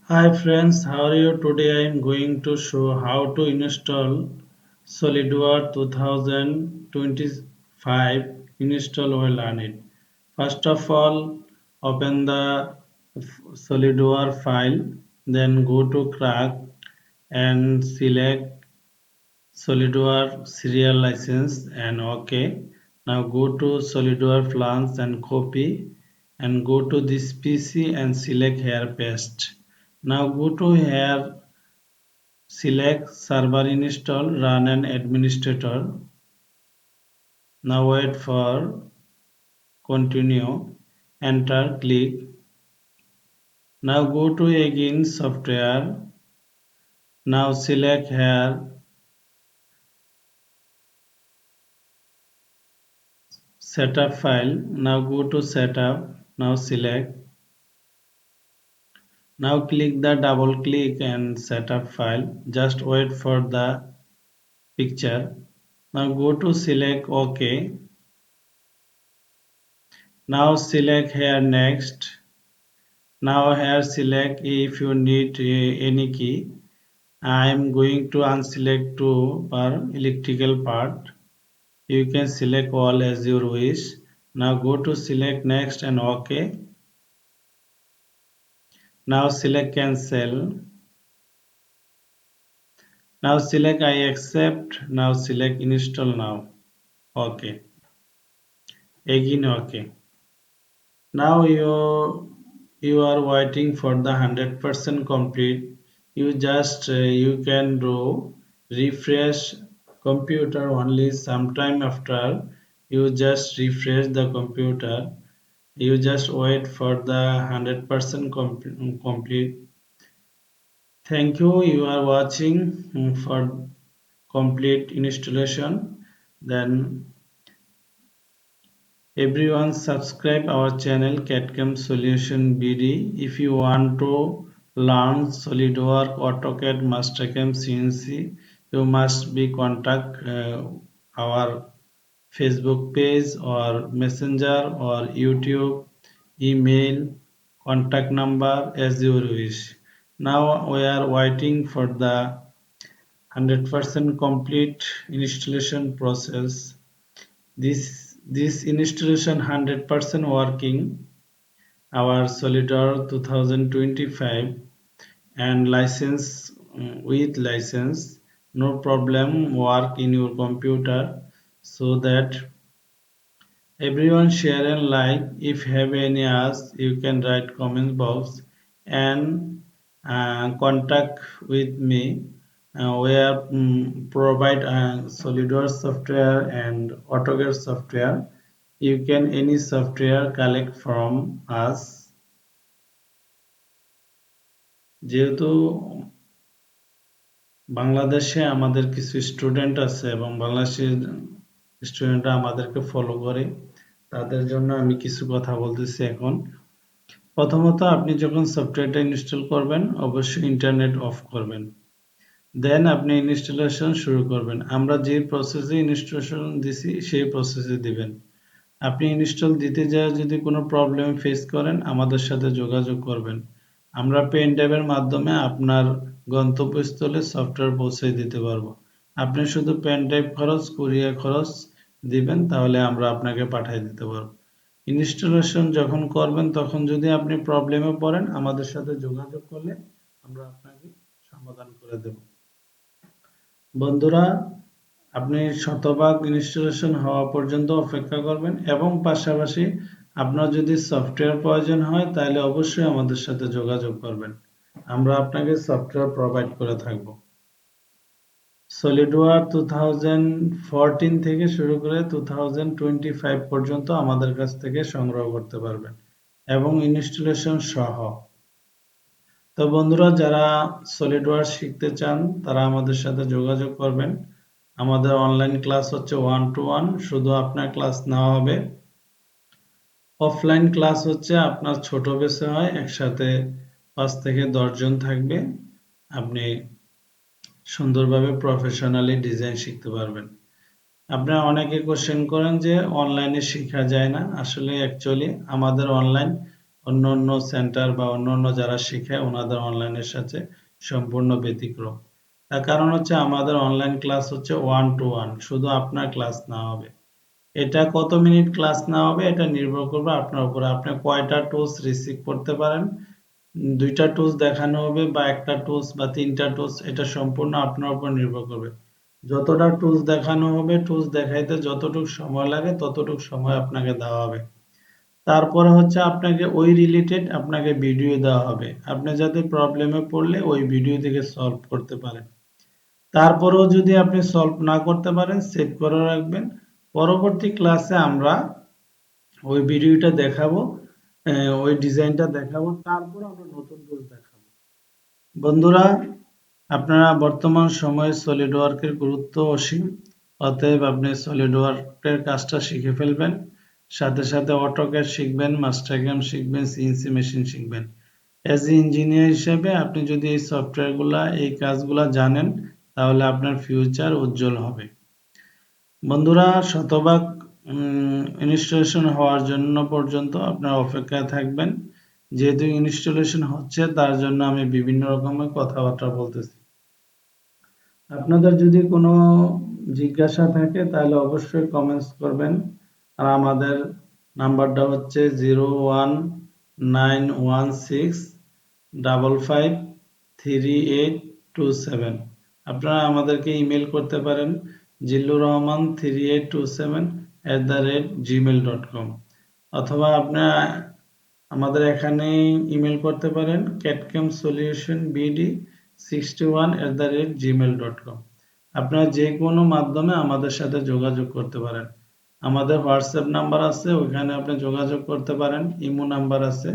Hi friends, how are you? Today I am going to show how to install SolidWorks 2025 install while on it. First of all, open the SolidWorks file, then go to crack and select SolidWorks serial license and OK. Now go to SolidWorks plans and copy and go to this PC and select here paste. Now go to here, select server install, run an administrator. Now wait for continue, enter, click. Now go to again software. Now select here setup file. Now go to setup. Now select. Now click the double click and setup file. Just wait for the picture. Now go to select OK. Now select here next. Now here select if you need any key. I am going to unselect to per electrical part. You can select all as your wish. Now go to select next and OK. Now select cancel. Now select I accept. Now select install now. OK. Again OK. Now you are waiting for the 100% complete. You can do refresh computer only sometime after. You just refresh the computer. You just wait for the 100% complete. Thank you. You are watching for complete installation. Then everyone subscribe our channel CAD/CAM Solution BD. If you want to learn SolidWorks, AutoCAD, Mastercam, CNC, you must be contact our Facebook page or Messenger or YouTube, email, contact number as you wish. Now we are waiting for the 100% complete installation process. This installation 100% working. Our SolidWorks 2025 and license with license, no problem work in your computer. So that everyone share and like. If have any ask, you can write comment box and contact with me. Where provide SolidWorks software and AutoCAD software. You can any software collect from us. যেহেতু বাংলাদেশে আমাদের কিছু student আছে এবং বাংলাদেশের স্টুডেন্টরা আমাদেরকে follow করে, তাদের জন্য আমি কিছু কথা বলতেছি এখন। প্রথমত আপনি যখন সফটওয়্যারটা ইনস্টল করবেন অবশ্যই ইন্টারনেট অফ করবেন, দেন আপনি ইনস্টলেশন শুরু করবেন। আমরা যে প্রসেসে ইনস্টলেশন দিছি সেই প্রসেসে দিবেন। আপনি ইনস্টল দিতে যায় যদি কোনো প্রবলেম ফেস করেন আমাদের সাথে যোগাযোগ করবেন। আমরা পেন ড্রাইভের মাধ্যমে আপনার গন্তব্যস্থলে সফটওয়্যার পৌঁছে দিতে পারবো। আপনি শুধু পেন ড্রাইভ খরচ, কুরিয়ার খরচ দিবেন, তাহলে আমরা আপনাকে পাঠিয়ে দিতে পারবো। ইনস্টলেশন যখন করবেন তখন যদি আপনি প্রবলেমে পড়েন আমাদের সাথে যোগাযোগ করলে আমরা আপনাকে সমাধান করে দেব। বন্ধুরা, আপনি শতভাগ ইনস্টলেশন হওয়া পর্যন্ত অপেক্ষা করবেন এবং পাশাপাশি আপনার যদি সফটওয়্যার প্রয়োজন হয় তাহলে অবশ্যই আমাদের সাথে যোগাযোগ করবেন। আমরা আপনাকে সফটওয়্যার প্রোভাইড করে থাকব। সলিডওয়ার্কস 2014 থেকে শুরু করে 2025 পর্যন্ত আমাদের কাছ থেকে সংগ্রহ করতে পারবেন এবং ইনস্টলেশন সহ। তো বন্ধুরা, যারা সলিডওয়ার্কস শিখতে চান তারা আমাদের সাথে যোগাযোগ করবেন। আমাদের অনলাইন ক্লাস হচ্ছে 1-to-1, শুধু আপনার ক্লাস নেওয়া হবে। অফলাইন ক্লাস হচ্ছে আপনার ছোট বেসে হয়, একসাথে 5 থেকে 10 জন থাকবে। আপনি সুন্দরভাবে প্রফেশনালি ডিজাইন শিখতে পারবেন। আপনারা অনেকে কোশ্চেন করেন যে অনলাইনে শেখা যায় না। আসলে অ্যাকচুয়ালি আমাদের অনলাইন অন্য সেন্টার বা অন্য যারা শিখায় ওনাদের অনলাইনের সাথে সম্পূর্ণ ব্যতিক্রম। তার কারণ হচ্ছে আমাদের অনলাইন ক্লাস হচ্ছে 1-to-1, শুধু আপনার ক্লাস না হবে। এটা কত মিনিট ক্লাস না হবে এটা নির্ভর করবে আপনার উপরে, আপনি কয়টা টুলস রিসিভ করতে পারেন। 2টা টুলস দেখানো হবে বা একটা টুলস বা 3টা টুলস, এটা সম্পূর্ণ আপনার উপর নির্ভর করবে। যতটা টুলস দেখানো হবে, টুলস দেখাইতে যতটুকু সময় লাগে ততটুকু সময় আপনাকে দেওয়া হবে। তারপরে হচ্ছে আপনাকে ওই রিলেটেড আপনাকে ভিডিও দেওয়া হবে, আপনি যাতে প্রবলেমে পড়লে ওই ভিডিও থেকে সলভ করতে পারেন। তারপরেও যদি আপনি সলভ না করতে পারেন, সেভ করে রাখবেন, পরবর্তী ক্লাসে আমরা ওই ভিডিওটা দেখাবো, ওই ডিজাইনটা দেখাবো, তারপর আমরা নতুন টুলস দেখাবো। বন্ধুরা, আপনারা বর্তমান সময়ে সলিডওয়ার্কের গুরুত্ব অসীম, অতএব আপনি সলিডওয়ার্কের কাজটা শিখে ফেলবেন, সাথে সাথে অটোক্যাড শিখবেন, মাস্টারক্যাম শিখবেন, সিএনসি মেশিন শিখবেন। অ্যাজ এ ইঞ্জিনিয়ার হিসেবে আপনি যদি এই সফটওয়্যারগুলা, এই কাজগুলা জানেন, তাহলে আপনার ফিউচার উজ্জ্বল হবে। বন্ধুরা, শতভাগ ইনস্টলেশন হওয়ার জন্য পর্যন্ত আপনারা অপেক্ষায় থাকবেন। যেহেতু ইনস্টলেশন হচ্ছে, তার জন্য আমি বিভিন্ন রকমের কথাবার্তা বলতেছি। আপনাদের যদি কোনো জিজ্ঞাসা থাকে তাহলে অবশ্যই কমেন্টস করবেন। আর আমাদের নাম্বারটা হচ্ছে 01916553827। আপনারা আমাদেরকে ইমেল করতে পারেন jillurrahman3827@gmail.com, অথবা আপনারা আমাদের এখানে ইমেল করতে পারেন catcamsolutionbd61@gmail.com। আপনারা যে কোনো মাধ্যমে আমাদের সাথে যোগাযোগ করতে পারেন। আমাদের হোয়াটসঅ্যাপ নাম্বার আছে, ওইখানে আপনি যোগাযোগ করতে পারেন। ইমো নাম্বার আছে,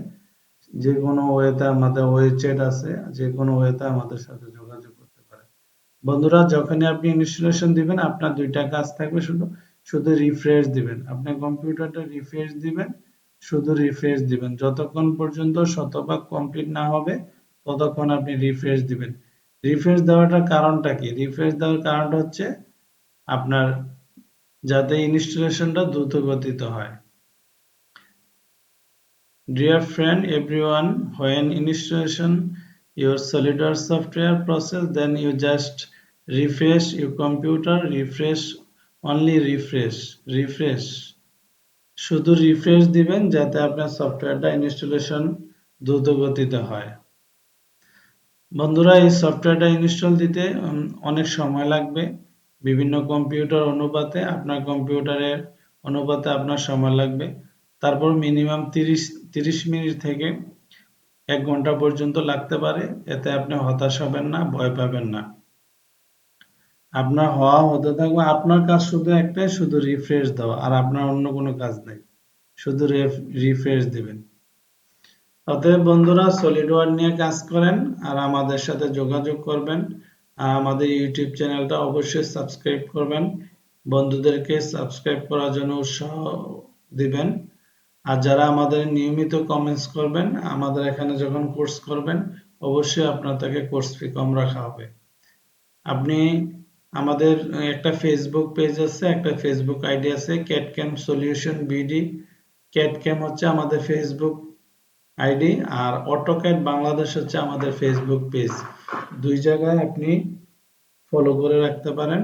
যে কোনো ওয়েতে আমাদের ওয়েবসাইট আছে, যে কোনো ওয়েতে আমাদের সাথে যোগাযোগ করতে পারেন। বন্ধুরা, যখনই আপনি ইনস্টলেশন দিবেন, আপনার 2টা কাজ থাকবে, শুধু শুধু রিফ্রেশ দিবেন, আপনি কম্পিউটারটা রিফ্রেশ দিবেন, শুধু রিফ্রেশ দিবেন। যতক্ষণ পর্যন্ত শতভাগ কমপ্লিট না হবে ততক্ষণ আপনি রিফ্রেশ দিবেন। রিফ্রেশ দেওয়াটার কারণটা কি? রিফ্রেশ দেওয়ার কারণটা হচ্ছে আপনার যাতে ইনস্টলেশনটা দ্রুত গতিতে হয়। Dear friend, everyone, when installation your SolidWorks software process, then you just refresh your computer, refresh, only refresh, শুধু রিফ্রেশ দিবেন যাতে আপনার সফটওয়্যারটা ইনস্টলেশন দ্রুত গতিতে হয়। বন্ধুরা, এই সফটওয়্যারটা ইনস্টল দিতে অনেক সময় লাগবে, বিভিন্ন কম্পিউটার অনুপাতে, আপনার কম্পিউটারের অনুপাতে আপনার সময় লাগবে। তারপর মিনিমাম 30 মিনিট থেকে 1 ঘন্টা পর্যন্ত লাগতে পারে। এতে আপনি হতাশ হবেন না, ভয় পাবেন না। আপনার হতে থাকবে, আপনার কাজ শুধু একটাই, শুধু রিফ্রেশ দেওয়া, আর আপনার অন্য কোনো কাজ নেই, শুধু রিফ্রেশ দিবেন। অতএব বন্ধুরা, সলিডওয়ার্ক নিয়ে কাজ করেন আর আমাদের সাথে যোগাযোগ করবেন। আর আমাদের ইউটিউব চ্যানেলটা অবশ্যই সাবস্ক্রাইব করবেন, বন্ধুদেরকে সাবস্ক্রাইব করার জন্য উৎসাহ দিবেন। আর যারা আমাদের নিয়মিত কমেন্টস করবেন, আমাদের এখানে যখন কোর্স করবেন, অবশ্যই আপনার থেকে কোর্স ফি কম রাখা হবে। আপনি আমাদের একটা ফেসবুক পেজ আছে, একটা ফেসবুক আইডি আছে, ক্যাটক্যাম সলিউশন বিডি। ক্যাটক্যাম হচ্ছে আমাদের ফেসবুক আইডি, আর অটোক্যাড বাংলাদেশ হচ্ছে আমাদের ফেসবুক পেজ। 2 জায়গায় আপনি ফলো করে রাখতে পারেন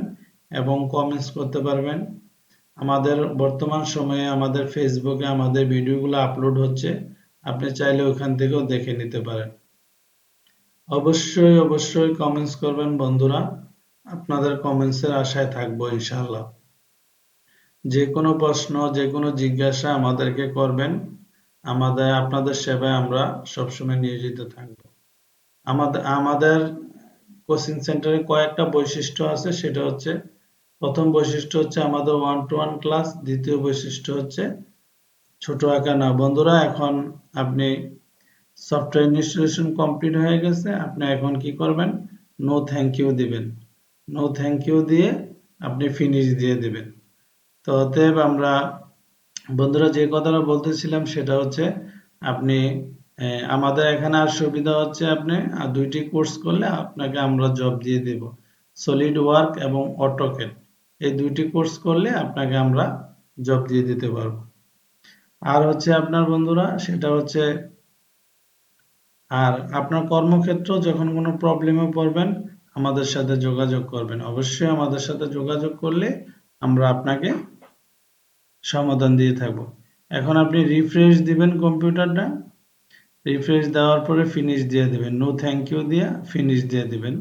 এবং কমেন্টস করতে পারবেন। আমাদের বর্তমান সময়ে আমাদের ফেসবুকে আমাদের ভিডিওগুলো আপলোড হচ্ছে, আপনি চাইলে ওখান থেকেও দেখে নিতে পারেন। অবশ্যই কমেন্টস করবেন বন্ধুরা, আপনাদের কমেন্টসের আশায় থাকবো ইনশাআল্লাহ। যে কোনো প্রশ্ন, যে কোনো জিজ্ঞাসা আমাদেরকে করবেন, আপনাদের সেবায় আমরা সবসময় নিয়োজিত থাকব। আমাদের কোচিং সেন্টারে কয়েকটা বৈশিষ্ট্য আছে, সেটা হচ্ছে, প্রথম বৈশিষ্ট্য হচ্ছে আমাদের 1-to-1 ক্লাস, দ্বিতীয় বৈশিষ্ট্য হচ্ছে ছোট আঁকা না। বন্ধুরা, এখন আপনি সফটওয়্যার ইনস্টলেশন কমপ্লিট হয়ে গেছে, আপনি এখন কি করবেন? নো থ্যাংক ইউ দিবেন। নো থ্যাংক ইউ দিয়ে আপনি ফিনিশ দিয়ে দিবেন। তো অতএব আমরা বন্ধুরা যে কথাটা বলতেছিলাম সেটা হচ্ছে, আপনি আমাদের এখানে আর সুবিধা হচ্ছে, আপনি 2টি কোর্স করলে আপনাকে আমরা জব দিয়ে দেব। সলিড ওয়ার্ক এবং অটোক্যাড, এই 2টি কোর্স করলে আপনাকে আমরা জব দিয়ে দিতে পারবো। আর হচ্ছে আপনার বন্ধুরা, সেটা হচ্ছে আর আপনার কর্মক্ষেত্র যখন কোনো প্রবলেমে পড়বেন আমাদের সাথে যোগাযোগ করবেন, অবশ্যই আমাদের সাথে যোগাযোগ করলে আমরা আপনাকে সমাধান দিয়ে থাকবো। এখন আপনি রিফ্রেশ দিবেন কম্পিউটারটা, রিফ্রেশ দেওয়ার পরে ফিনিশ দিয়ে দিবেন, নো থ্যাংক ইউ দিয়ে ফিনিশ দিয়ে দিবেন।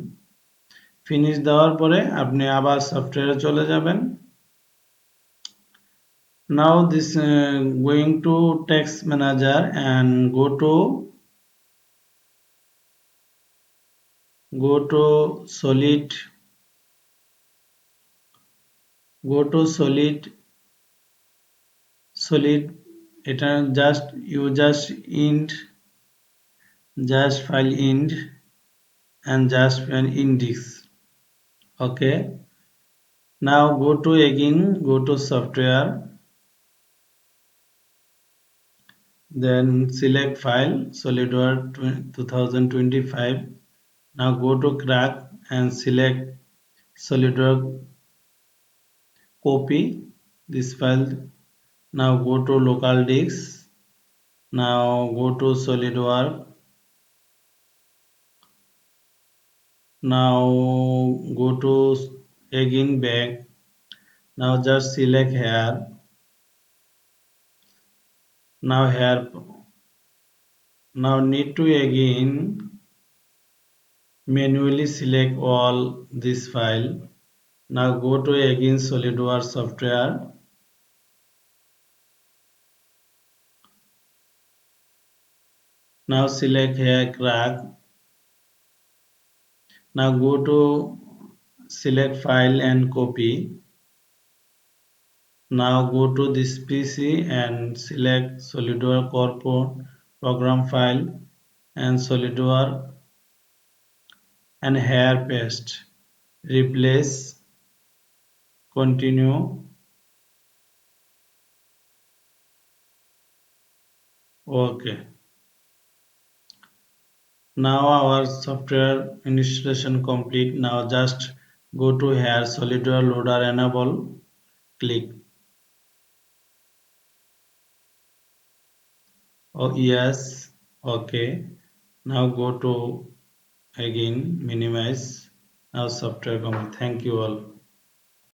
ফিনিশ দেওয়ার পরে আপনি আবার সফটওয়্যারে চলে যাবেন। Now this going to text manager and go to solid, go to solid এটা just you just int, just file int and just an index. Okay, now go to again, go to software, then select file SolidWorks 2025. Now go to crack and select SolidWorks, copy this file. Now go to local disk. Now go to SolidWorks. Now go to again back. Now just select here. Now here, now need to again manually select all this file. Now go to again SolidWorks software. Now select here crack. Now go to select file and copy. Now go to this PC and select SolidWorks Corpo program file and SolidWorks and here paste. Replace, continue. Okay. Now our software installation complete. Now just go to here SolidWorks loader enable, click. Oh yes, okay. Now go to again minimize. Now software complete. Thank you all.